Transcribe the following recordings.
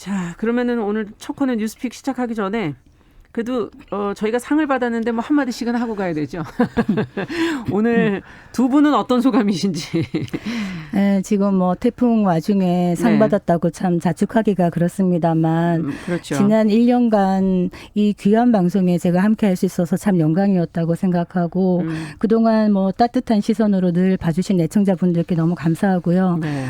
자, 그러면은 오늘 첫 코너 뉴스픽 시작하기 전에 그래도 저희가 상을 받았는데 뭐 한마디씩은 하고 가야 되죠. 오늘 두 분은 어떤 소감이신지. 네, 지금 뭐 태풍 와중에 상 네. 받았다고 참 자축하기가 그렇습니다만 그렇죠. 지난 1년간 이 귀한 방송에 제가 함께할 수 있어서 참 영광이었다고 생각하고 그동안 뭐 따뜻한 시선으로 늘 봐주신 애청자분들께 너무 감사하고요. 네.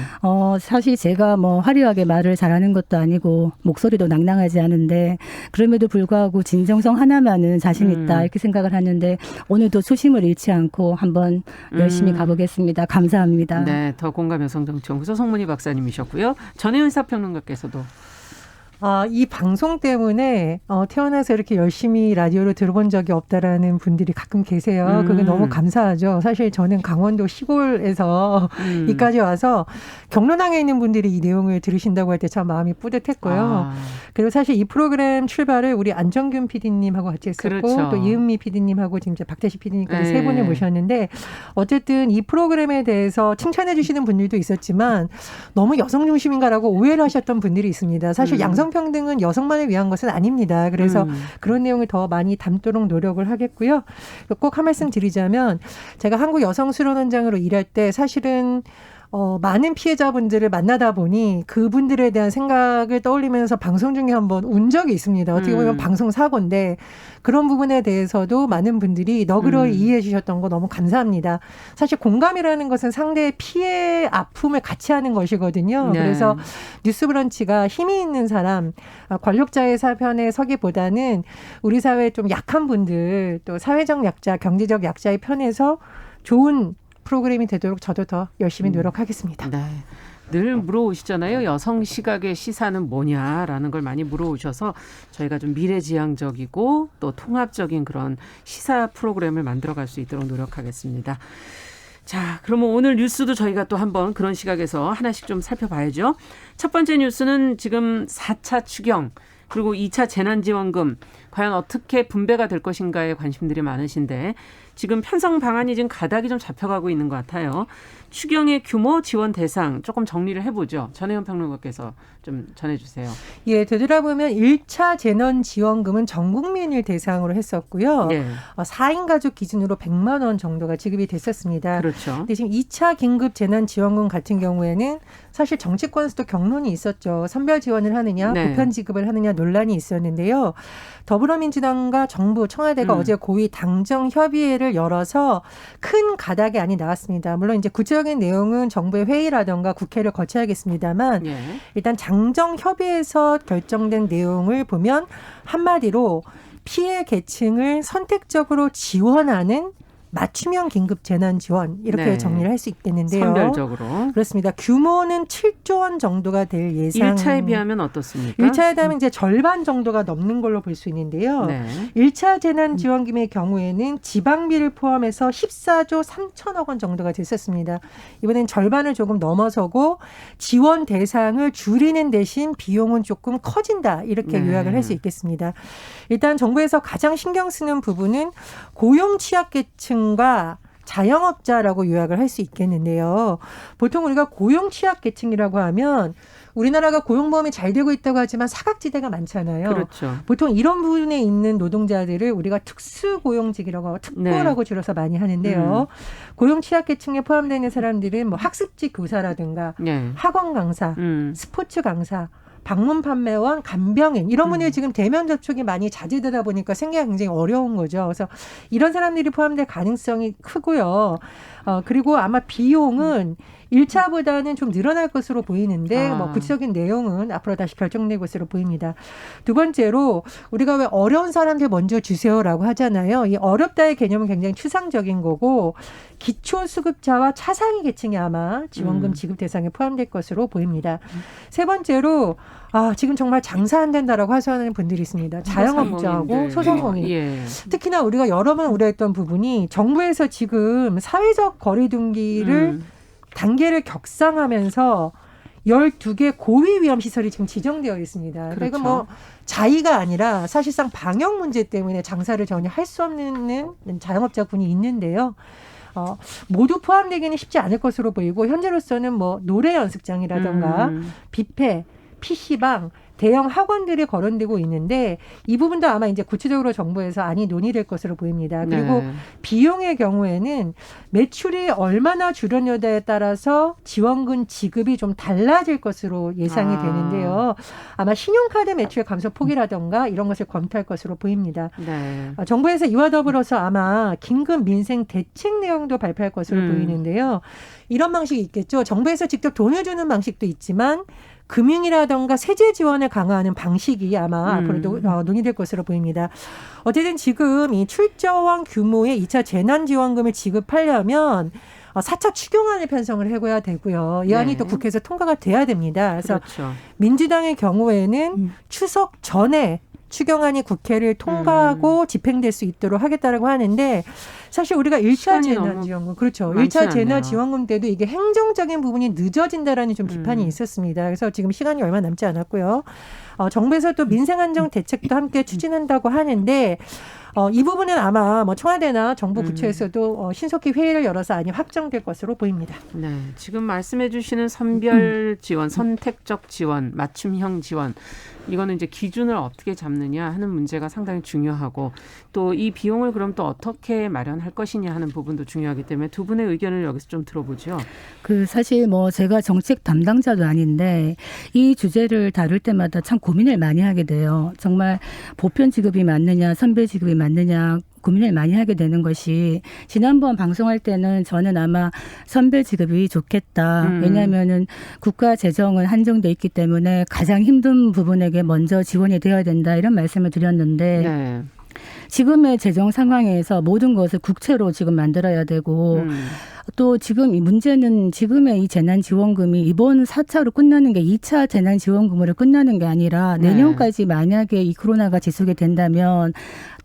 사실 제가 뭐 화려하게 말을 잘하는 것도 아니고 목소리도 낭낭하지 않은데 그럼에도 불구하고 진정성 하나만은 자신 있다 이렇게 생각을 하는데 오늘도 초심을 잃지 않고 한번 열심히 가보겠습니다. 감사합니다. 네, 더 공감 여성정치연구소 송문희 박사님이셨고요. 전혜연 사평론가께서도. 이 방송 때문에 태어나서 이렇게 열심히 라디오를 들어본 적이 없다라는 분들이 가끔 계세요. 그게 너무 감사하죠. 사실 저는 강원도 시골에서 이까지 와서 경로당에 있는 분들이 이 내용을 들으신다고 할 때 참 마음이 뿌듯했고요. 그리고 사실 이 프로그램 출발을 우리 안정균 PD님하고 같이 했었고 그렇죠. 또 이은미 PD님하고 지금 박태시 PD님까지 네. 세 분을 모셨는데 어쨌든 이 프로그램에 대해서 칭찬해 주시는 분들도 있었지만 너무 여성 중심인가라고 오해를 하셨던 분들이 있습니다. 사실 양성평등은 여성만을 위한 것은 아닙니다. 그래서 그런 내용을 더 많이 담도록 노력을 하겠고요. 꼭 한 말씀 드리자면 제가 한국여성수련원장으로 일할 때 사실은 많은 피해자분들을 만나다 보니 그분들에 대한 생각을 떠올리면서 방송 중에 한번 운 적이 있습니다. 어떻게 보면 방송 사고인데 그런 부분에 대해서도 많은 분들이 너그러이 이해해 주셨던 거 너무 감사합니다. 사실 공감이라는 것은 상대의 피해, 아픔을 같이 하는 것이거든요. 네. 그래서 뉴스브런치가 힘이 있는 사람, 권력자의 편에 서기보다는 우리 사회에 좀 약한 분들, 또 사회적 약자, 경제적 약자의 편에서 좋은 프로그램이 되도록 저도 더 열심히 노력하겠습니다. 네. 늘 물어오시잖아요. 여성 시각의 시사는 뭐냐라는 걸 많이 물어오셔서 저희가 좀 미래지향적이고 또 통합적인 그런 시사 프로그램을 만들어갈 수 있도록 노력하겠습니다. 자, 그러면 오늘 뉴스도 저희가 또 한번 그런 시각에서 하나씩 좀 살펴봐야죠. 첫 번째 뉴스는 지금 4차 추경 그리고 2차 재난지원금 과연 어떻게 분배가 될 것인가에 관심들이 많으신데 지금 편성 방안이 지금 가닥이 좀 잡혀가고 있는 것 같아요. 추경의 규모, 지원 대상 조금 정리를 해보죠. 전혜연 평론가께서 좀 전해주세요. 예, 되돌아보면 1차 재난지원금은 전 국민을 대상으로 했었고요. 네. 4인 가족 기준으로 100만 원 정도가 지급이 됐었습니다. 그렇죠. 근데 지금 2차 긴급 재난지원금 같은 경우에는 사실 정치권에서도 경론이 있었죠. 선별 지원을 하느냐, 네. 보편 지급을 하느냐 논란이 있었는데요. 더불어민주당과 정부, 청와대가 어제 고위 당정 협의회를 열어서 큰 가닥이 나왔습니다. 물론 이제 구체적인 내용은 정부의 회의라든가 국회를 거쳐야겠습니다만 예. 일단 당정 협의회에서 결정된 내용을 보면 한마디로 피해 계층을 선택적으로 지원하는 맞춤형 긴급 재난 지원 이렇게 네. 정리를 할 수 있겠는데요. 선별적으로. 그렇습니다. 규모는 7조 원 정도가 될 예상. 1차에 비하면 어떻습니까? 1차에 비하면 이제 절반 정도가 넘는 걸로 볼 수 있는데요. 네. 1차 재난지원금의 경우에는 지방비를 포함해서 14조 3천억 원 정도가 됐었습니다. 이번엔 절반을 조금 넘어서고 지원 대상을 줄이는 대신 비용은 조금 커진다. 이렇게 네. 요약을 할 수 있겠습니다. 일단 정부에서 가장 신경 쓰는 부분은 고용 취약계층과 자영업자라고 요약을 할 수 있겠는데요. 보통 우리가 고용 취약계층이라고 하면 우리나라가 고용보험이 잘 되고 있다고 하지만 사각지대가 많잖아요. 그렇죠. 보통 이런 부분에 있는 노동자들을 우리가 특수고용직이라고 특고라고 줄여서 많이 하는데요. 고용 취약계층에 포함되는 사람들은 뭐 학습지 교사라든가 네. 학원 강사, 스포츠 강사, 방문 판매원, 간병인 이런 분들이 지금 대면 접촉이 많이 자제되다 보니까 생계가 굉장히 어려운 거죠. 그래서 이런 사람들이 포함될 가능성이 크고요. 그리고 아마 비용은 1차보다는 좀 늘어날 것으로 보이는데 뭐 구체적인 내용은 앞으로 다시 결정될 것으로 보입니다. 두 번째로 우리가 왜 어려운 사람들 먼저 주세요라고 하잖아요. 이 어렵다의 개념은 굉장히 추상적인 거고 기초수급자와 차상위 계층이 아마 지원금 지급 대상에 포함될 것으로 보입니다. 세 번째로 지금 정말 장사 안 된다라고 하소연하는 분들이 있습니다. 자영업자하고 소상공인. 예. 특히나 우리가 여러 번 우려했던 부분이 정부에서 지금 사회적 거리두기를 단계를 격상하면서 12개 고위 위험 시설이 지금 지정되어 있습니다. 그렇죠. 그러니까 뭐 자의가 아니라 사실상 방역 문제 때문에 장사를 전혀 할 수 없는 자영업자분이 있는데요. 모두 포함되기는 쉽지 않을 것으로 보이고 현재로서는 뭐 노래 연습장이라든가 뷔페, PC방, 대형 학원들이 거론되고 있는데 이 부분도 아마 이제 구체적으로 정부에서 안이 논의될 것으로 보입니다. 그리고 네. 비용의 경우에는 매출이 얼마나 줄었냐에 따라서 지원금 지급이 좀 달라질 것으로 예상이 되는데요. 아마 신용카드 매출 감소 폭이라든가 이런 것을 검토할 것으로 보입니다. 네. 정부에서 이와 더불어서 아마 긴급 민생 대책 내용도 발표할 것으로 보이는데요. 이런 방식이 있겠죠. 정부에서 직접 돈을 주는 방식도 있지만 금융이라든가 세제 지원을 강화하는 방식이 아마 앞으로도 논의될 것으로 보입니다. 어쨌든 지금 이 출저원 규모의 2차 재난지원금을 지급하려면 4차 추경안을 편성을 해야 되고요. 이 안이 네. 또 국회에서 통과가 돼야 됩니다. 그래서 그렇죠. 민주당의 경우에는 추석 전에 추경안이 국회를 통과하고 집행될 수 있도록 하겠다라고 하는데 사실 우리가 1차 시간이 재난지원금 그렇죠. 많지 1차 않네요. 재난지원금 때도 이게 행정적인 부분이 늦어진다라는 좀 비판이 있었습니다. 그래서 지금 시간이 얼마 남지 않았고요. 정부에서 또 민생안정 대책도 함께 추진한다고 하는데 이 부분은 아마 뭐 청와대나 정부 부처에서도 신속히 회의를 열어서 안이 확정될 것으로 보입니다. 네, 지금 말씀해 주시는 선별 지원, 선택적 지원, 맞춤형 지원 이거는 이제 기준을 어떻게 잡느냐 하는 문제가 상당히 중요하고 또 이 비용을 그럼 또 어떻게 마련할 것이냐 하는 부분도 중요하기 때문에 두 분의 의견을 여기서 좀 들어보죠. 사실 뭐 제가 정책 담당자도 아닌데 이 주제를 다룰 때마다 참 고민을 많이 하게 돼요. 정말 보편 지급이 맞느냐, 선별 지급이 맞느냐 고민을 많이 하게 되는 것이 지난번 방송할 때는 저는 아마 선별 지급이 좋겠다. 왜냐하면은 국가 재정은 한정돼 있기 때문에 가장 힘든 부분에게 먼저 지원이 되어야 된다 이런 말씀을 드렸는데 네. 지금의 재정 상황에서 모든 것을 국채로 지금 만들어야 되고 또 지금 이 문제는 지금의 이 재난지원금이 이번 4차로 끝나는 게 2차 재난지원금으로 끝나는 게 아니라 내년까지 만약에 이 코로나가 지속이 된다면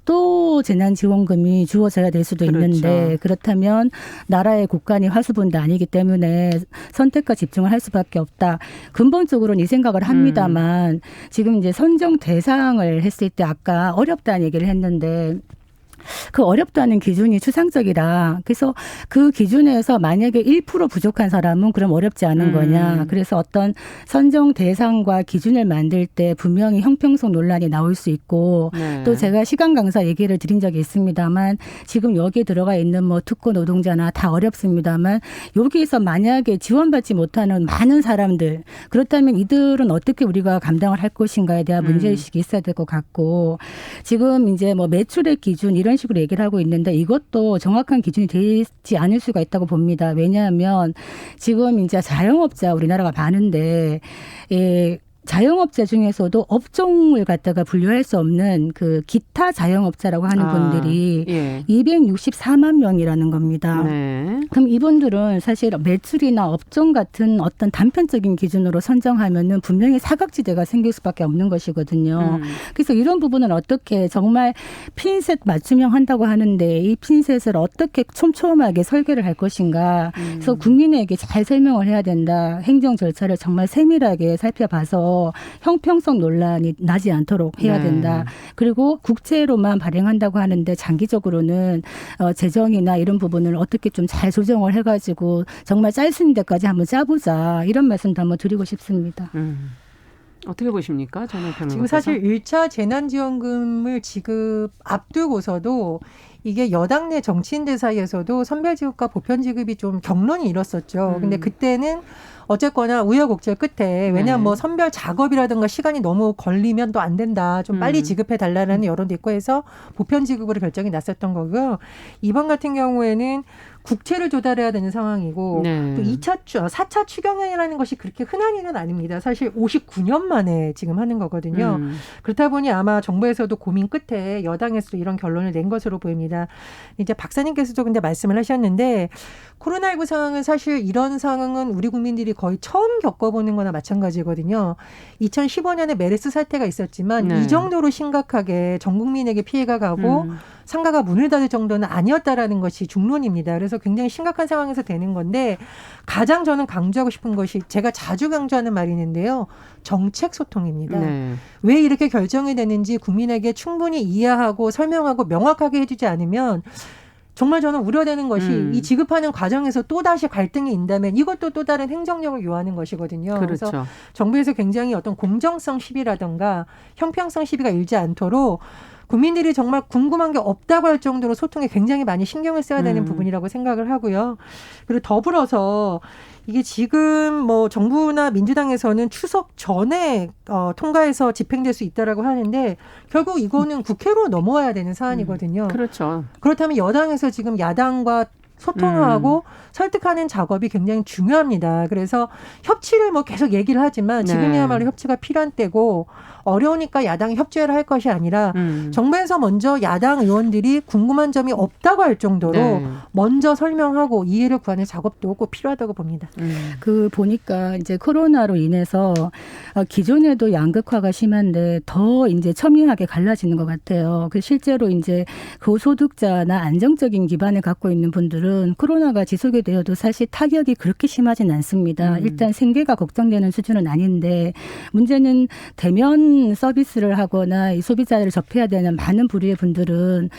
또 재난지원금이 주어져야 될 수도 그렇죠. 있는데 그렇다면 나라의 국간이 화수분도 아니기 때문에 선택과 집중을 할 수밖에 없다. 근본적으로는 이 생각을 합니다만 지금 이제 선정 대상을 했을 때 아까 어렵다는 얘기를 했는데 그 어렵다는 기준이 추상적이다. 그래서 그 기준에서 만약에 1% 부족한 사람은 그럼 어렵지 않은 거냐. 그래서 어떤 선정 대상과 기준을 만들 때 분명히 형평성 논란이 나올 수 있고 네. 또 제가 시간 강사 얘기를 드린 적이 있습니다만 지금 여기에 들어가 있는 뭐 특고 노동자나 다 어렵습니다만 여기에서 만약에 지원받지 못하는 많은 사람들 그렇다면 이들은 어떻게 우리가 감당을 할 것인가에 대한 문제의식이 있어야 될 것 같고 지금 이제 뭐 매출액 기준 이런 식으로 얘기를 하고 있는데 이것도 정확한 기준이 되지 않을 수가 있다고 봅니다. 왜냐하면 지금 이제 자영업자 우리나라가 많은데 자영업자 중에서도 업종을 갖다가 분류할 수 없는 그 기타 자영업자라고 하는 분들이 264만 명이라는 겁니다. 네. 그럼 이분들은 사실 매출이나 업종 같은 어떤 단편적인 기준으로 선정하면은 분명히 사각지대가 생길 수밖에 없는 것이거든요. 그래서 이런 부분은 어떻게 정말 핀셋 맞춤형 한다고 하는데 이 핀셋을 어떻게 촘촘하게 설계를 할 것인가. 그래서 국민에게 잘 설명을 해야 된다. 행정 절차를 정말 세밀하게 살펴봐서 형평성 논란이 나지 않도록 해야 된다. 그리고 국채로만 발행한다고 하는데 장기적으로는 재정이나 이런 부분을 어떻게 좀 잘 조정을 해가지고 정말 짤 수 있는 데까지 한번 짜보자. 이런 말씀도 한번 드리고 싶습니다. 어떻게 보십니까? 전혜평론가께서. 지금 사실 1차 재난지원금을 지급 앞두고서도 이게 여당 내 정치인들 사이에서도 선별지급과 보편지급이 좀 격론이 일었었죠. 근데 그때는 어쨌거나 우여곡절 끝에 왜냐하면 뭐 선별 작업이라든가 시간이 너무 걸리면 또 안 된다. 좀 빨리 지급해 달라는 여론도 있고 해서 보편 지급으로 결정이 났었던 거고요. 이번 같은 경우에는 국채를 조달해야 되는 상황이고 또 4차 추경안이라는 것이 그렇게 흔한 일은 아닙니다. 사실 59년 만에 지금 하는 거거든요. 그렇다 보니 아마 정부에서도 고민 끝에 여당에서도 이런 결론을 낸 것으로 보입니다. 이제 박사님께서도 근데 말씀을 하셨는데 코로나19 상황은 사실 이런 상황은 우리 국민들이 거의 처음 겪어보는 거나 마찬가지거든요. 2015년에 메르스 사태가 있었지만 이 정도로 심각하게 전 국민에게 피해가 가고 상가가 문을 닫을 정도는 아니었다라는 것이 중론입니다. 그래서 굉장히 심각한 상황에서 되는 건데 가장 저는 강조하고 싶은 것이 제가 자주 강조하는 말이 있는데요. 정책 소통입니다. 왜 이렇게 결정이 되는지 국민에게 충분히 이해하고 설명하고 명확하게 해주지 않으면 정말 저는 우려되는 것이 이 지급하는 과정에서 또다시 갈등이 있다면 이것도 또 다른 행정력을 요하는 것이거든요. 그렇죠. 그래서 정부에서 굉장히 어떤 공정성 시비라든가 형평성 시비가 일지 않도록 국민들이 정말 궁금한 게 없다고 할 정도로 소통에 굉장히 많이 신경을 써야 되는 부분이라고 생각을 하고요. 그리고 더불어서 이게 지금 뭐 정부나 민주당에서는 추석 전에 통과해서 집행될 수 있다라고 하는데 결국 이거는 국회로 넘어와야 되는 사안이거든요. 그렇죠. 그렇다면 여당에서 지금 야당과 소통하고 설득하는 작업이 굉장히 중요합니다. 그래서 협치를 뭐 계속 얘기를 하지만 지금이야말로 협치가 필요한 때고 어려우니까 야당이 협조를 할 것이 아니라 정부에서 먼저 야당 의원들이 궁금한 점이 없다고 할 정도로 먼저 설명하고 이해를 구하는 작업도 꼭 필요하다고 봅니다. 그 보니까 이제 코로나로 인해서 기존에도 양극화가 심한데 더 이제 첨예하게 갈라지는 것 같아요. 그 실제로 이제 고소득자나 안정적인 기반을 갖고 있는 분들은 코로나가 지속이 되어도 사실 타격이 그렇게 심하진 않습니다. 일단 생계가 걱정되는 수준은 아닌데 문제는 대면 서비스를 하거나 이 소비자를 접해야 되는 많은 부류의 분들은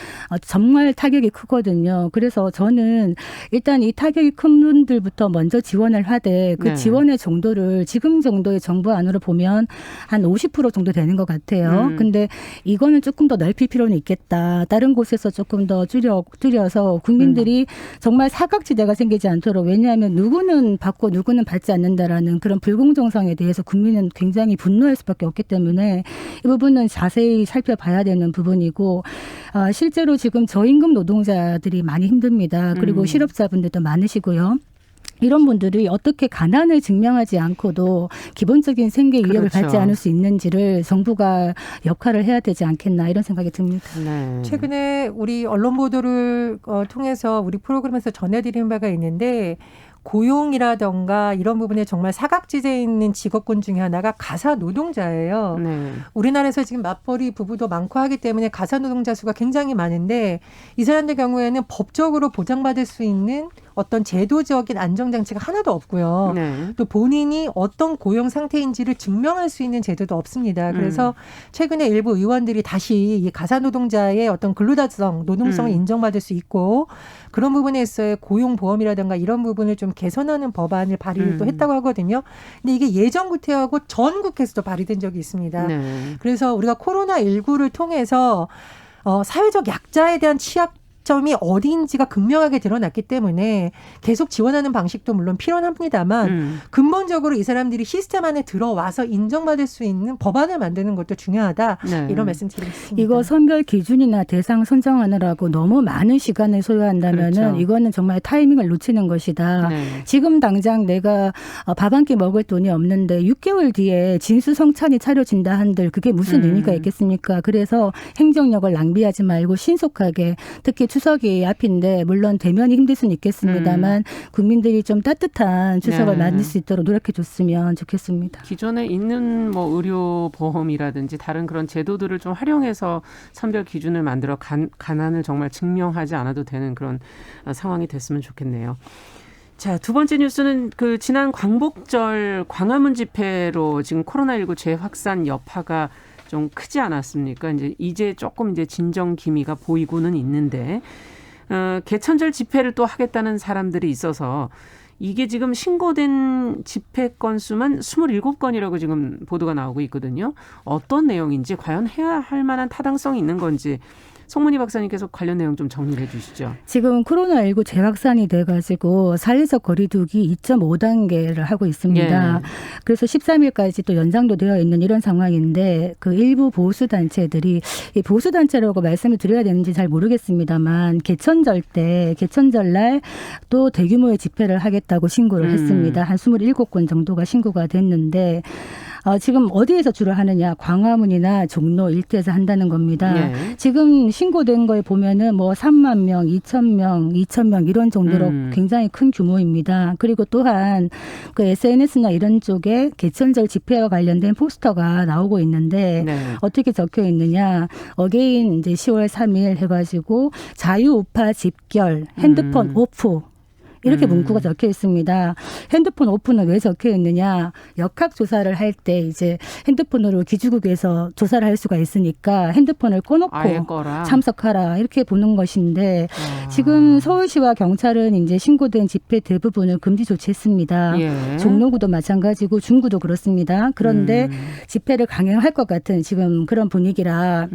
정말 타격이 크거든요. 그래서 저는 일단 이 타격이 큰 분들부터 먼저 지원을 하되 그 지원의 정도를 지금 정도의 정부 안으로 보면 한 50% 정도 되는 것 같아요. 근데 이거는 조금 더 넓힐 필요는 있겠다. 다른 곳에서 조금 더 줄여서 국민들이 정말 사각지대가 생기지 않도록 왜냐하면 누구는 받고 누구는 받지 않는다라는 그런 불공정성에 대해서 국민은 굉장히 분노할 수밖에 없기 때문에 이 부분은 자세히 살펴봐야 되는 부분이고 실제로 지금 저임금 노동자들이 많이 힘듭니다. 그리고 실업자분들도 많으시고요. 이런 분들이 어떻게 가난을 증명하지 않고도 기본적인 생계 위협을 받지 않을 수 있는지를 정부가 역할을 해야 되지 않겠나 이런 생각이 듭니다. 네. 최근에 우리 언론 보도를 통해서 우리 프로그램에서 전해드린 바가 있는데 고용이라던가 이런 부분에 정말 사각지대에 있는 직업군 중에 하나가 가사 노동자예요. 우리나라에서 지금 맞벌이 부부도 많고 하기 때문에 가사 노동자 수가 굉장히 많은데 이 사람들 경우에는 법적으로 보장받을 수 있는 어떤 제도적인 안정장치가 하나도 없고요. 또 본인이 어떤 고용 상태인지를 증명할 수 있는 제도도 없습니다. 그래서 최근에 일부 의원들이 다시 이 가사 노동자의 어떤 근로자성, 노동성을 인정받을 수 있고 그런 부분에 있어서 고용보험이라든가 이런 부분을 좀 개선하는 법안을 발의를 또 했다고 하거든요. 근데 이게 예전부터 하고 전국에서도 발의된 적이 있습니다. 그래서 우리가 코로나19를 통해서 사회적 약자에 대한 취약점이 어디인지가 극명하게 드러났기 때문에 계속 지원하는 방식도 물론 필요합니다만 근본적으로 이 사람들이 시스템 안에 들어와서 인정받을 수 있는 법안을 만드는 것도 중요하다. 이런 말씀 드리겠습니다. 이거 선별 기준이나 대상 선정하느라고 너무 많은 시간을 소요한다면은 이거는 정말 타이밍을 놓치는 것이다. 지금 당장 내가 밥 한 끼 먹을 돈이 없는데 6개월 뒤에 진수성찬이 차려진다 한들 그게 무슨 의미가 있겠습니까? 그래서 행정력을 낭비하지 말고 신속하게 특히 추석이 앞인데 물론 대면이 힘들 수는 있겠습니다만 국민들이 좀 따뜻한 추석을 만들 수 있도록 노력해 줬으면 좋겠습니다. 기존에 있는 뭐 의료보험이라든지 다른 그런 제도들을 좀 활용해서 선별 기준을 만들어 가난을 정말 증명하지 않아도 되는 그런 상황이 됐으면 좋겠네요. 자, 두 번째 뉴스는 그 지난 광복절 광화문 집회로 지금 코로나19 재확산 여파가 좀 크지 않았습니까? 이제 조금 이제 진정 기미가 보이고는 있는데 개천절 집회를 또 하겠다는 사람들이 있어서 이게 지금 신고된 집회 건수만 27건이라고 지금 보도가 나오고 있거든요. 어떤 내용인지 과연 해야 할 만한 타당성이 있는 건지 송문희 박사님께서 관련 내용 좀 정리해 주시죠. 지금 코로나19 재확산이 돼가지고 사회적 거리두기 2.5단계를 하고 있습니다. 그래서 13일까지 또 연장도 되어 있는 이런 상황인데 그 일부 보수단체들이 이 보수단체라고 말씀을 드려야 되는지 잘 모르겠습니다만 개천절날 또 대규모의 집회를 하겠다고 신고를 했습니다. 한 27건 정도가 신고가 됐는데 지금 어디에서 주로 하느냐 광화문이나 종로 일대에서 한다는 겁니다. 지금 신고된 거에 보면은 뭐 3만 명, 2,000명 이런 정도로 굉장히 큰 규모입니다. 그리고 또한 그 SNS나 이런 쪽에 개천절 집회와 관련된 포스터가 나오고 있는데 어떻게 적혀 있느냐 어게인 이제 10월 3일 해가지고 자유우파 집결 핸드폰 오프 이렇게 문구가 적혀 있습니다. 핸드폰 오픈은 왜 적혀 있느냐? 역학 조사를 할 때 이제 핸드폰으로 기지국에서 조사를 할 수가 있으니까 핸드폰을 아예 꺼놓고 꺼라. 참석하라 이렇게 보는 것인데 지금 서울시와 경찰은 이제 신고된 집회 대부분을 금지 조치했습니다. 예. 종로구도 마찬가지고 중구도 그렇습니다. 그런데 집회를 강행할 것 같은 지금 그런 분위기라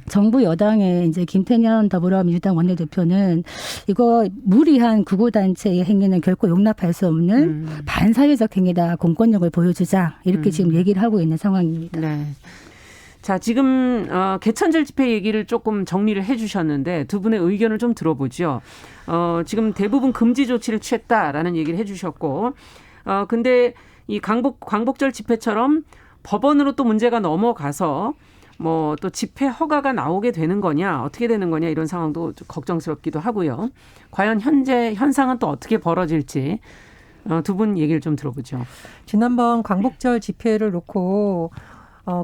정부 여당의 이제 김태년 더불어민주당 원내대표는 이거 무리한 구구단체의 행위는 결코 용납할 수 없는 반사회적 행위다. 공권력을 보여주자. 이렇게 지금 얘기를 하고 있는 상황입니다. 네. 자, 지금 개천절 집회 얘기를 조금 정리를 해 주셨는데 두 분의 의견을 좀 들어보죠. 지금 대부분 금지 조치를 취했다라는 얘기를 해 주셨고 근데 이 광복절 집회처럼 법원으로 또 문제가 넘어가서 뭐 또 집회 허가가 나오게 되는 거냐 어떻게 되는 거냐 이런 상황도 좀 걱정스럽기도 하고요. 과연 현재 현상은 또 어떻게 벌어질지 두 분 얘기를 좀 들어보죠. 지난번 광복절 집회를 놓고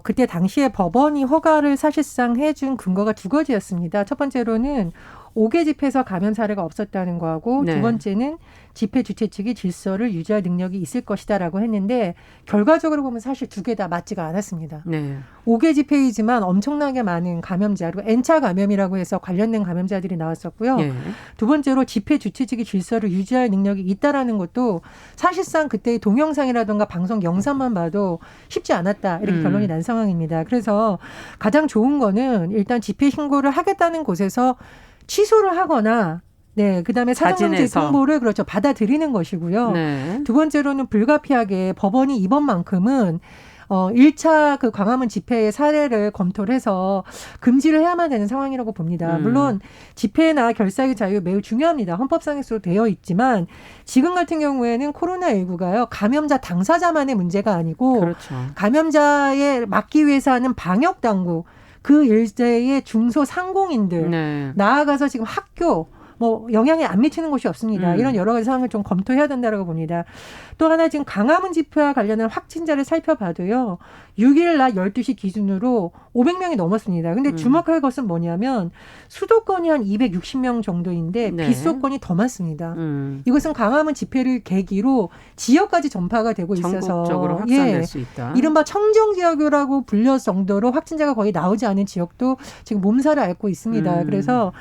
그때 당시에 법원이 허가를 사실상 해준 근거가 두 가지였습니다. 첫 번째로는 5개 집회에서 감염 사례가 없었다는 거하고 네. 두 번째는 집회 주최 측이 질서를 유지할 능력이 있을 것이다라고 했는데 결과적으로 보면 사실 두 개 다 맞지가 않았습니다. 네. 5개 집회이지만 엄청나게 많은 감염자 그리고 N차 감염이라고 해서 관련된 감염자들이 나왔었고요. 예. 두 번째로 집회 주최 측이 질서를 유지할 능력이 있다라는 것도 사실상 그때의 동영상이라든가 방송 영상만 봐도 쉽지 않았다. 이렇게 결론이 난 상황입니다. 그래서 가장 좋은 거는 일단 집회 신고를 하겠다는 곳에서 취소를 하거나 네, 그다음에 사전금지 자진해서. 통보를 그렇죠. 받아들이는 것이고요. 네. 두 번째로는 불가피하게 법원이 이번만큼은 1차 그 광화문 집회의 사례를 검토를 해서 금지를 해야만 되는 상황이라고 봅니다. 물론 집회나 결사의 자유 매우 중요합니다. 헌법상에서 되어 있지만 지금 같은 경우에는 코로나19가요. 감염자 당사자만의 문제가 아니고 그렇죠. 감염자에 막기 위해서 하는 방역 당국 그 일대의 중소상공인들 네. 나아가서 지금 학교 뭐 영향이 안 미치는 곳이 없습니다. 이런 여러 가지 상황을 좀 검토해야 된다고 봅니다. 또 하나 지금 광화문 집회와 관련한 확진자를 살펴봐도요. 6일 낮 12시 기준으로 500명이 넘었습니다. 근데 주목할 것은 뭐냐면 수도권이 한 260명 정도인데 네. 비수도권이 더 많습니다. 이것은 광화문 집회를 계기로 지역까지 전파가 되고 있어서 전국적으로 확산될 수 있다. 이른바 청정지역이라고 불릴 정도로 확진자가 거의 나오지 않은 지역도 지금 몸살을 앓고 있습니다. 그래서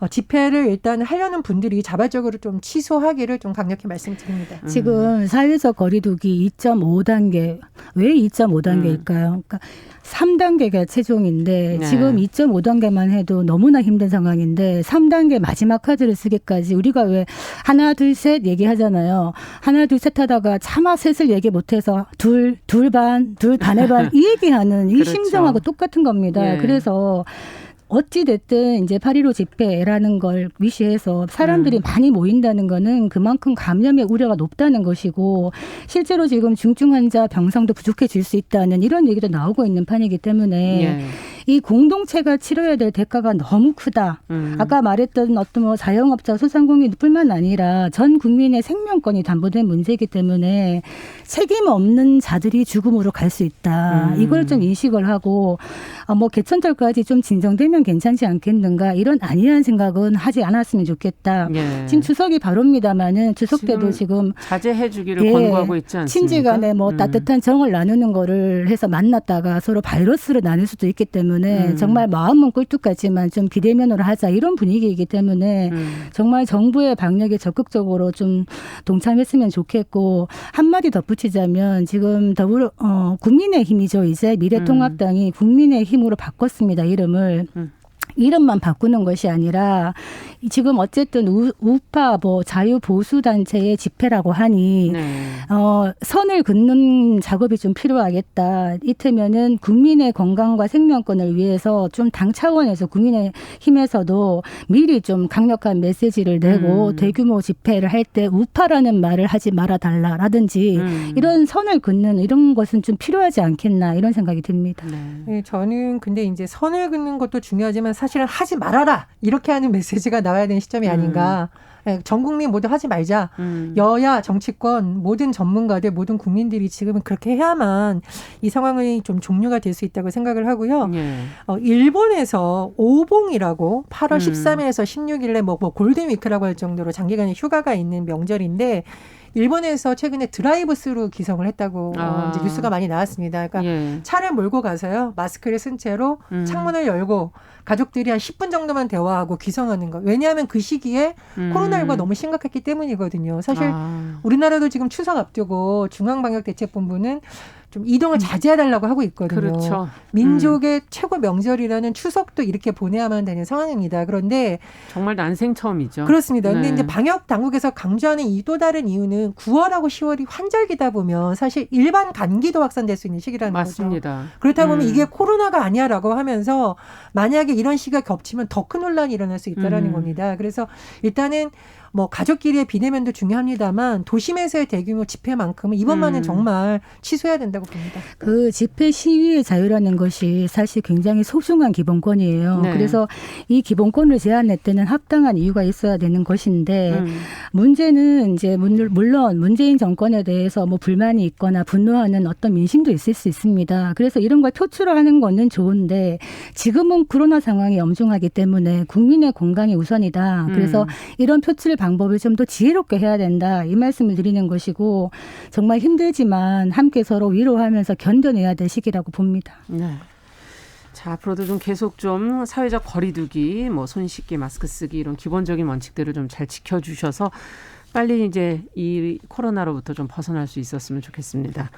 집회를 일단 하려는 분들이 자발적으로 좀 취소하기를 좀 강력히 말씀드립니다. 지금 사회적 거리두기 2.5단계 왜 2.5단계일까요? 그러니까 3단계가 최종인데 네. 지금 2.5단계만 해도 너무나 힘든 상황인데 3단계 마지막 카드를 쓰기까지 우리가 왜 하나 둘 셋 얘기하잖아요. 하나 둘 셋 하다가 차마 셋을 얘기 못해서 둘 반의 반 이 얘기하는 이 그렇죠. 심정하고 똑같은 겁니다. 예. 그래서 어찌됐든 이제 8.15 집회라는 걸 위시해서 사람들이 많이 모인다는 거는 그만큼 감염의 우려가 높다는 것이고 실제로 지금 중증 환자 병상도 부족해질 수 있다는 이런 얘기도 나오고 있는 판이기 때문에 예. 이 공동체가 치러야 될 대가가 너무 크다. 아까 말했던 어떤 뭐 자영업자 소상공인뿐만 아니라 전 국민의 생명권이 담보된 문제이기 때문에 책임 없는 자들이 죽음으로 갈 수 있다. 이걸 좀 인식을 하고 뭐 개천절까지 좀 진정되면 괜찮지 않겠는가 이런 안이한 생각은 하지 않았으면 좋겠다. 예. 지금 추석이 바로입니다마는 추석 때도 지금 자제해 주기를 예, 권고하고 있지 않습니까? 친지간에 뭐 따뜻한 정을 나누는 거를 해서 만났다가 서로 바이러스를 나눌 수도 있기 때문에 정말 마음은 꿀뚝같지만 좀 비대면으로 하자 이런 분위기이기 때문에 정말 정부의 방역에 적극적으로 좀 동참했으면 좋겠고 한마디 덧붙이자면 지금 국민의힘이죠. 이제 미래통합당이 국민의힘으로 바꿨습니다. 이름을. 이름만 바꾸는 것이 아니라 지금 어쨌든 우파 뭐 자유보수단체의 집회라고 하니 네. 선을 긋는 작업이 좀 필요하겠다. 이때면은 국민의 건강과 생명권을 위해서 좀 당 차원에서 국민의힘에서도 미리 좀 강력한 메시지를 내고 대규모 집회를 할 때 우파라는 말을 하지 말아달라라든지 이런 선을 긋는 이런 것은 좀 필요하지 않겠나 이런 생각이 듭니다. 네, 저는 근데 이제 선을 긋는 것도 중요하지만 사실은 하지 말아라 이렇게 하는 메시지가 나와야 되는 시점이 아닌가. 전 국민 모두 하지 말자. 여야 정치권 모든 전문가들 모든 국민들이 지금은 그렇게 해야만 이 상황이 좀 종료가 될 수 있다고 생각을 하고요. 예. 일본에서 오봉이라고 8월 13일에서 16일에 뭐 골든위크라고 할 정도로 장기간의 휴가가 있는 명절인데 일본에서 최근에 드라이브 스루 기성을 했다고 이제 뉴스가 많이 나왔습니다. 그러니까 예. 차를 몰고 가서요. 마스크를 쓴 채로 창문을 열고 가족들이 한 10분 정도만 대화하고 기성하는 거. 왜냐하면 그 시기에 코로나19가 너무 심각했기 때문이거든요. 사실 우리나라도 지금 추석 앞두고 중앙방역대책본부는 좀 이동을 자제해달라고 하고 있거든요. 그렇죠. 민족의 최고 명절이라는 추석도 이렇게 보내야만 되는 상황입니다. 그런데 정말 난생 처음이죠. 그렇습니다. 네. 근데 이제 방역 당국에서 강조하는 이 또 다른 이유는 9월하고 10월이 환절기다 보면 사실 일반 감기도 확산될 수 있는 시기라는 거죠. 맞습니다. 그렇다 보면 이게 코로나가 아니야라고 하면서 만약에 이런 시기가 겹치면 더 큰 혼란이 일어날 수 있다라는 겁니다. 그래서 일단은 뭐 가족끼리의 비대면도 중요합니다만 도심에서의 대규모 집회만큼은 이번만은 정말 취소해야 된다고 봅니다. 그 집회 시위의 자유라는 것이 사실 굉장히 소중한 기본권이에요. 네. 그래서 이 기본권을 제한할 때는 합당한 이유가 있어야 되는 것인데 문제는 이제 물론 문재인 정권에 대해서 뭐 불만이 있거나 분노하는 어떤 민심도 있을 수 있습니다. 그래서 이런 걸 표출하는 거는 좋은데 지금은 코로나 상황이 엄중하기 때문에 국민의 건강이 우선이다. 그래서 이런 표출 방법을 좀 더 지혜롭게 해야 된다. 이 말씀을 드리는 것이고 정말 힘들지만 함께 서로 위로하면서 견뎌내야 될 시기라고 봅니다. 네. 자, 앞으로도 좀 계속 좀 사회적 거리두기, 뭐 손 씻기, 마스크 쓰기 이런 기본적인 원칙들을 좀 잘 지켜주셔서 빨리 이제 이 코로나로부터 좀 벗어날 수 있었으면 좋겠습니다.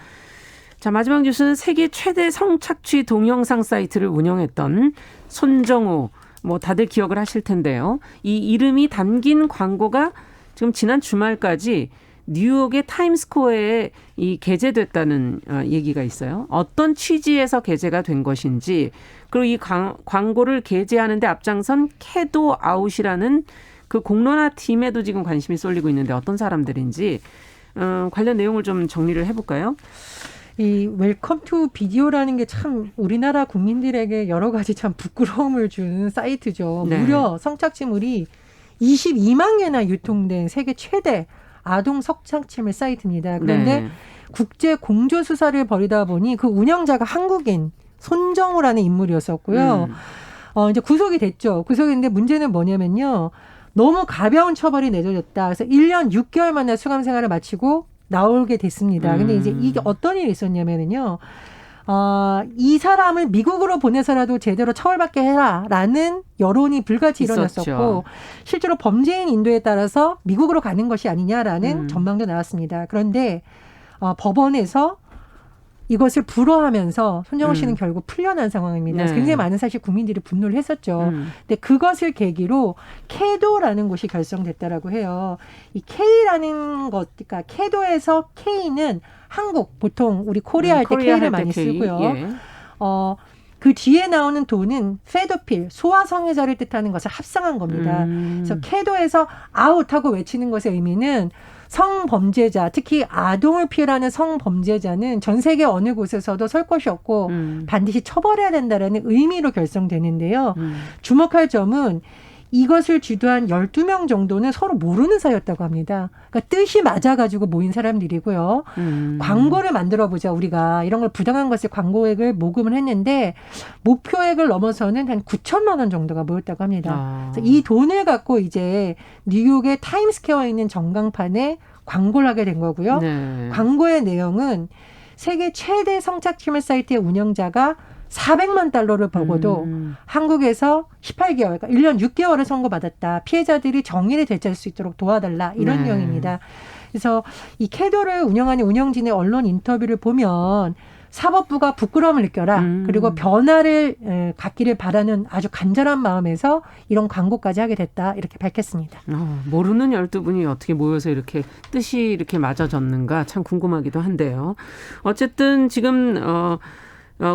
자, 마지막 뉴스는 세계 최대 성착취 동영상 사이트를 운영했던 손정우, 뭐 다들 기억을 하실 텐데요. 이 이름이 담긴 광고가 지금 지난 주말까지 뉴욕의 타임스퀘어에 이 게재됐다는 얘기가 있어요. 어떤 취지에서 게재가 된 것인지, 그리고 이 광고를 게재하는 데 앞장선 캐도 아웃이라는 그 공론화 팀에도 지금 관심이 쏠리고 있는데 어떤 사람들인지 관련 내용을 좀 정리를 해볼까요? 이 웰컴 투 비디오라는 게 참 우리나라 국민들에게 여러 가지 참 부끄러움을 주는 사이트죠. 네. 무려 성착취물이 22만 개나 유통된 세계 최대 아동 성착취물 사이트입니다. 그런데 네. 국제 공조 수사를 벌이다 보니 그 운영자가 한국인 손정우라는 인물이었었고요. 이제 구속이 됐죠. 구속인데 문제는 뭐냐면요. 너무 가벼운 처벌이 내려졌다. 그래서 1년 6개월 만에 수감 생활을 마치고 나오게 됐습니다. 근데 이제 이게 어떤 일이 있었냐면요. 이 사람을 미국으로 보내서라도 제대로 처벌받게 해라라는 여론이 불같이 일어났었고 있었죠. 실제로 범죄인 인도에 따라서 미국으로 가는 것이 아니냐라는 전망도 나왔습니다. 그런데 법원에서 이것을 불허하면서 손정우 씨는 결국 풀려난 상황입니다. 그래서 네. 굉장히 많은 사실 국민들이 분노를 했었죠. 근데 그것을 계기로 캐도라는 곳이 결성됐다라고 해요. 이 K라는 것, 그러니까 캐도에서 K는 한국, 보통 우리 코리아 할 때 K를 많이 쓰고요. 예. 그 뒤에 나오는 도는 페도필, 소아성애자를 뜻하는 것을 합성한 겁니다. 그래서 캐도에서 아웃하고 외치는 것의 의미는 성범죄자, 특히 아동을 피해라는 성범죄자는 전 세계 어느 곳에서도 설 것이 없고 반드시 처벌해야 된다라는 의미로 결성되는데요. 주목할 점은 이것을 주도한 12명 정도는 서로 모르는 사이였다고 합니다. 그러니까 뜻이 맞아가지고 모인 사람들이고요. 광고를 만들어보자 우리가 이런 걸 부당한 것을 광고액을 모금을 했는데 목표액을 넘어서는 한 9천만 원 정도가 모였다고 합니다. 그래서 이 돈을 갖고 이제 뉴욕의 타임스퀘어에 있는 전광판에 광고를 하게 된 거고요. 네. 광고의 내용은 세계 최대 성착취물 사이트의 운영자가 400만 달러를 벌고도 한국에서 18개월, 그러니까 1년 6개월을 선고받았다. 피해자들이 정의를 되찾을 수 있도록 도와달라. 이런 네. 내용입니다. 그래서 이 캐도를 운영하는 운영진의 언론 인터뷰를 보면 사법부가 부끄러움을 느껴라. 그리고 변화를 갖기를 바라는 아주 간절한 마음에서 이런 광고까지 하게 됐다. 이렇게 밝혔습니다. 모르는 12분이 어떻게 모여서 이렇게 뜻이 이렇게 맞아졌는가 참 궁금하기도 한데요. 어쨌든 지금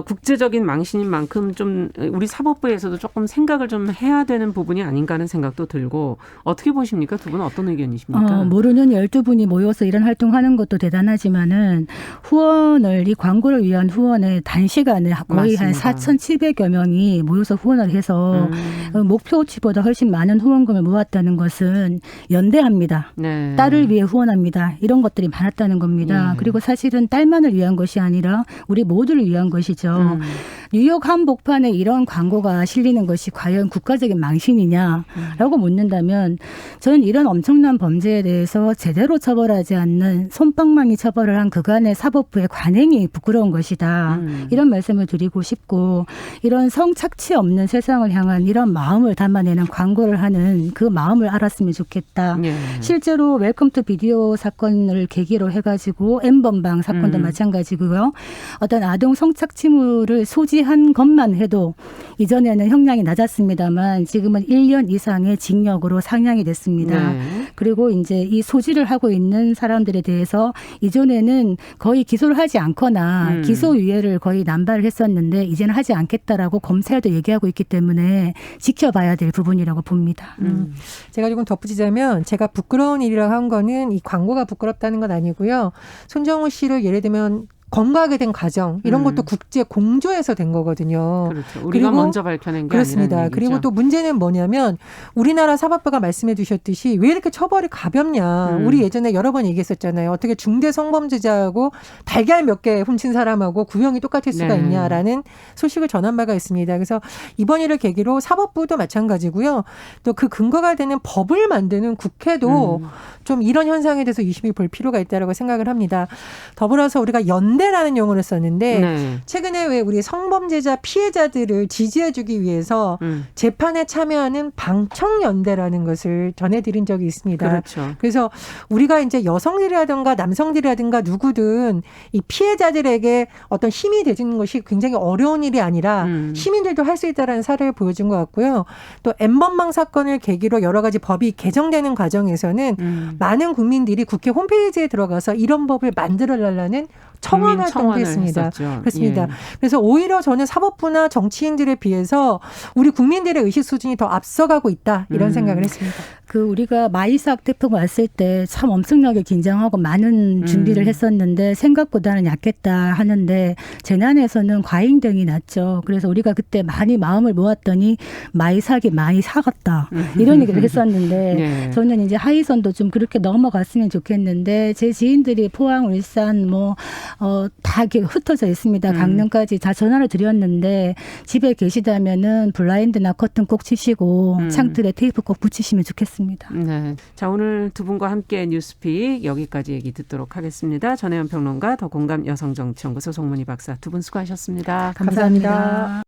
국제적인 망신인 만큼 좀 우리 사법부에서도 조금 생각을 좀 해야 되는 부분이 아닌가 하는 생각도 들고 어떻게 보십니까? 두 분은 어떤 의견이십니까? 모르는 12분이 모여서 이런 활동하는 것도 대단하지만은 후원을 이 광고를 위한 후원에 단시간에 거의 한 맞습니다. 4,700여 명이 모여서 후원을 해서 목표치보다 훨씬 많은 후원금을 모았다는 것은 연대합니다. 네. 딸을 위해 후원합니다. 이런 것들이 많았다는 겁니다. 예. 그리고 사실은 딸만을 위한 것이 아니라 우리 모두를 위한 것이죠. 뉴욕 한복판에 이런 광고가 실리는 것이 과연 국가적인 망신이냐라고 묻는다면 저는 이런 엄청난 범죄에 대해서 제대로 처벌하지 않는 솜방망이 처벌을 한 그간의 사법부의 관행이 부끄러운 것이다. 이런 말씀을 드리고 싶고 이런 성착취 없는 세상을 향한 이런 마음을 담아내는 광고를 하는 그 마음을 알았으면 좋겠다. 예. 실제로 웰컴 투 비디오 사건을 계기로 해가지고 N번방 사건도 마찬가지고요. 어떤 아동 성착취물을 소지한 것만 해도 이전에는 형량이 낮았습니다만 지금은 1년 이상의 징역으로 상향이 됐습니다. 네. 그리고 이제 이 소지를 하고 있는 사람들에 대해서 이전에는 거의 기소를 하지 않거나 기소유예를 거의 남발을 했었는데 이제는 하지 않겠다라고 검찰도 얘기하고 있기 때문에 지켜봐야 될 부분이라고 봅니다. 제가 조금 덧붙이자면 제가 부끄러운 일이라고 한 거는 이 광고가 부끄럽다는 건 아니고요. 손정우 씨를 예를 들면 검거하게 된 과정 이런 것도 국제 공조에서 된 거거든요. 그렇죠. 우리가 그리고 먼저 밝혀낸 게 그렇습니다. 아니라는 얘기죠. 그리고 또 문제는 뭐냐면 우리나라 사법부가 말씀해 주셨듯이 왜 이렇게 처벌이 가볍냐. 우리 예전에 여러 번 얘기했었잖아요. 어떻게 중대 성범죄자하고 달걀 몇 개 훔친 사람하고 구형이 똑같을 수가 네. 있냐라는 소식을 전한 바가 있습니다. 그래서 이번 일을 계기로 사법부도 마찬가지고요. 또 그 근거가 되는 법을 만드는 국회도 좀 이런 현상에 대해서 유심히 볼 필요가 있다고 생각을 합니다. 더불어서 우리가 연대라는 용어를 썼는데 네. 최근에 왜 우리 성범죄자 피해자들을 지지해주기 위해서 재판에 참여하는 방청연대라는 것을 전해드린 적이 있습니다. 그렇죠. 그래서 우리가 이제 여성들이라든가 남성들이라든가 누구든 이 피해자들에게 어떤 힘이 되주는 것이 굉장히 어려운 일이 아니라 시민들도 할 수 있다는 사례를 보여준 것 같고요. 또 N번방 사건을 계기로 여러 가지 법이 개정되는 과정에서는 많은 국민들이 국회 홈페이지에 들어가서 이런 법을 만들어달라는 청원 활동도 했습니다. 했었죠. 그렇습니다. 예. 그래서 오히려 저는 사법부나 정치인들에 비해서 우리 국민들의 의식 수준이 더 앞서가고 있다 이런 생각을 했습니다. 그 우리가 마이삭 태풍 왔을 때 참 엄청나게 긴장하고 많은 준비를 했었는데 생각보다는 약했다 하는데 재난에서는 과잉등이 났죠. 그래서 우리가 그때 많이 마음을 모았더니 마이삭이 많이 사갔다 이런 얘기를 했었는데 네. 저는 이제 하이선도 좀 그렇게 넘어갔으면 좋겠는데 제 지인들이 포항, 울산 다 이렇게 흩어져 있습니다. 강릉까지 다 전화를 드렸는데 집에 계시다면은 블라인드나 커튼 꼭 치시고 창틀에 테이프 꼭 붙이시면 좋겠습니다. 네. 자, 오늘 두 분과 함께 뉴스픽 여기까지 얘기 듣도록 하겠습니다. 전혜연 평론가, 더공감 여성정치연구소 송문희 박사 두 분 수고하셨습니다. 감사합니다.